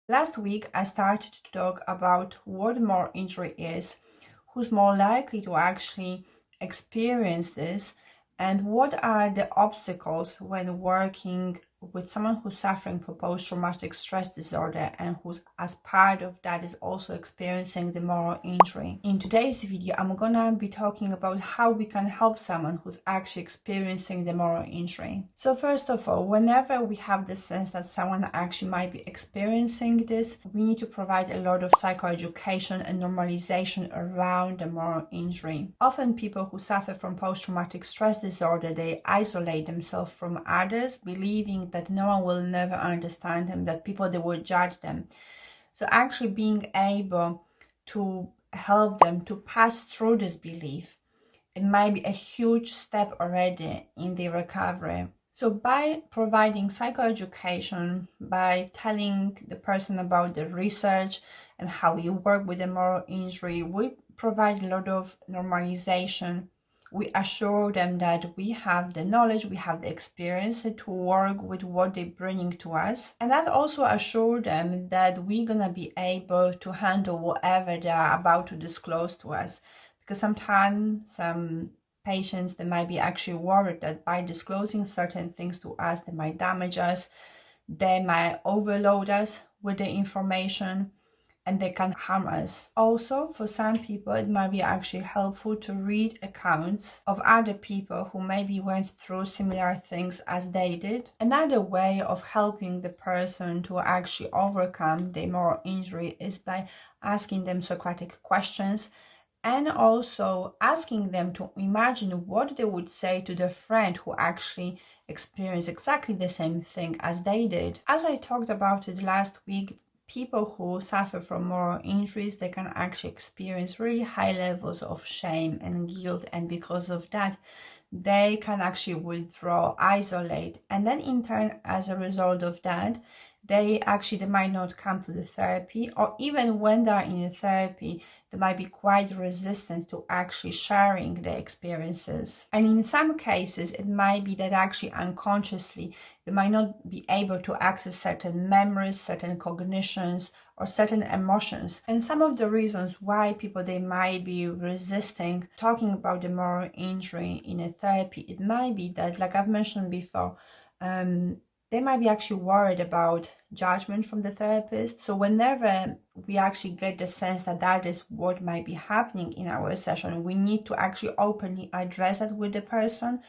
Last week, I started to talk about what moral injury is, who's more likely to actually experience this, and what are the obstacles when working with someone who's suffering from post-traumatic stress disorder and who's, as part of that, is also experiencing the moral injury. In today's video, I'm gonna be talking about how we can help someone who's actually experiencing the moral injury. So first of all, whenever we have the sense that someone actually might be experiencing this, we need to provide a lot of psychoeducation and normalization around the moral injury. Often people who suffer from post-traumatic stress disorder, they isolate themselves from others, believing that no one will never understand them, that people, they will judge them. So actually being able to help them to pass through this belief, it might be a huge step already in the recovery. So by providing psychoeducation, by telling the person about the research and how you work with the moral injury, we provide a lot of normalization. We assure them that we have the knowledge, we have the experience to work with what they're bringing to us. And that also assure them that we're gonna be able to handle whatever they are about to disclose to us. Because sometimes some patients, they might be actually worried that by disclosing certain things to us, they might damage us, they might overload us with the information, and they can harm us. Also, for some people, it might be actually helpful to read accounts of other people who maybe went through similar things as they did. Another way of helping the person to actually overcome the moral injury is by asking them Socratic questions, and also asking them to imagine what they would say to their friend who actually experienced exactly the same thing as they did. As I talked about it last week, people who suffer from moral injuries, they can actually experience really high levels of shame and guilt, and because of that, they can actually withdraw, isolate, and then in turn, as a result of that, they might not come to the therapy, or even when they're in therapy, they might be quite resistant to actually sharing their experiences. And in some cases, it might be that actually unconsciously, they might not be able to access certain memories, certain cognitions, or certain emotions. And some of the reasons why people, they might be resisting talking about the moral injury in a therapy, it might be that, like I've mentioned before, they might be actually worried about judgment from the therapist. So whenever we actually get the sense that that is what might be happening in our session, we need to actually openly address that with the person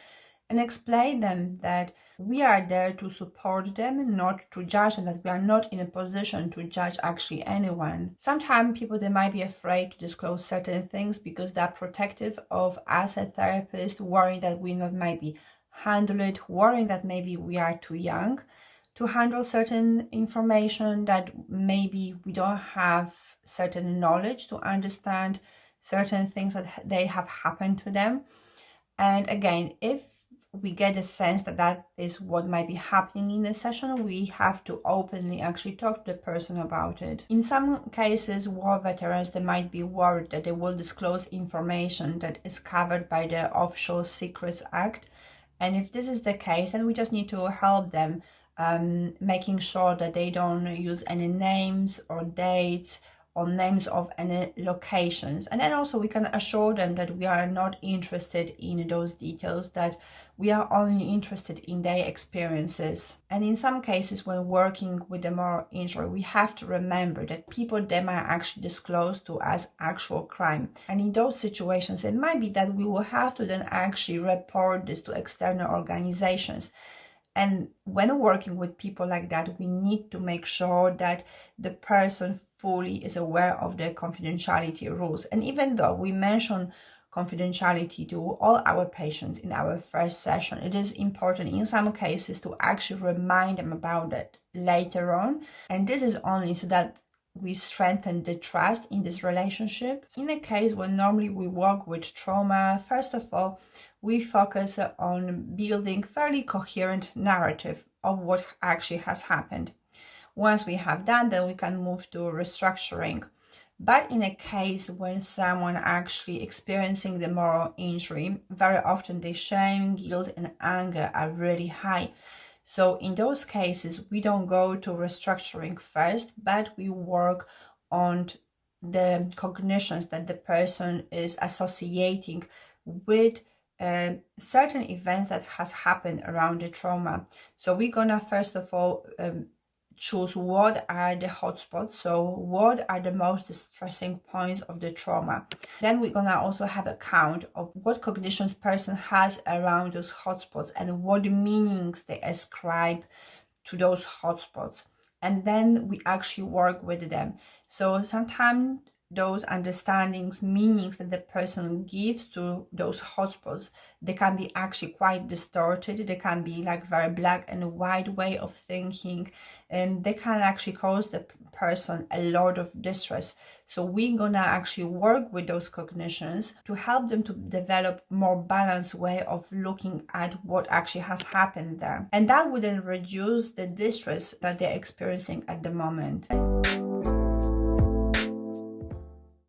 and explain them that we are there to support them, not to judge them, that we are not in a position to judge actually anyone. Sometimes people, they might be afraid to disclose certain things because they're protective of us as therapists, worrying that we not might be handle it, worrying that maybe we are too young to handle certain information, that maybe we don't have certain knowledge to understand certain things that they have happened to them. And again, if we get a sense that that is what might be happening in the session, we have to openly actually talk to the person about it. In some cases, war veterans, they might be worried that they will disclose information that is covered by the Offshore Secrets Act. And if this is the case, then we just need to help them, making sure that they don't use any names or dates or names of any locations. And then also we can assure them that we are not interested in those details, that we are only interested in their experiences. And in some cases, when working with the moral injury, we have to remember that people, they might actually disclose to us actual crime. And in those situations, it might be that we will have to then actually report this to external organizations. And when working with people like that, we need to make sure that the person fully is aware of the confidentiality rules. And even though we mention confidentiality to all our patients in our first session, it is important in some cases to actually remind them about it later on. And this is only so that we strengthen the trust in this relationship. In a case where normally we work with trauma, first of all, we focus on building fairly coherent narrative of what actually has happened. Once we have done that, we can move to restructuring. But in a case when someone actually experiencing the moral injury, very often the shame, guilt, and anger are really high. So in those cases, we don't go to restructuring first, but we work on the cognitions that the person is associating with certain events that has happened around the trauma. So we're gonna first of all choose what are the hotspots, so what are the most distressing points of the trauma. Then we're gonna also have a count of what cognitions person has around those hotspots and what meanings they ascribe to those hotspots, and then we actually work with them. So sometimes those understandings, meanings that the person gives to those hotspots, they can be actually quite distorted. They can be like very black and white way of thinking, and they can actually cause the person a lot of distress. So we're gonna actually work with those cognitions to help them to develop more balanced way of looking at what actually has happened there, and that would then reduce the distress that they're experiencing at the moment.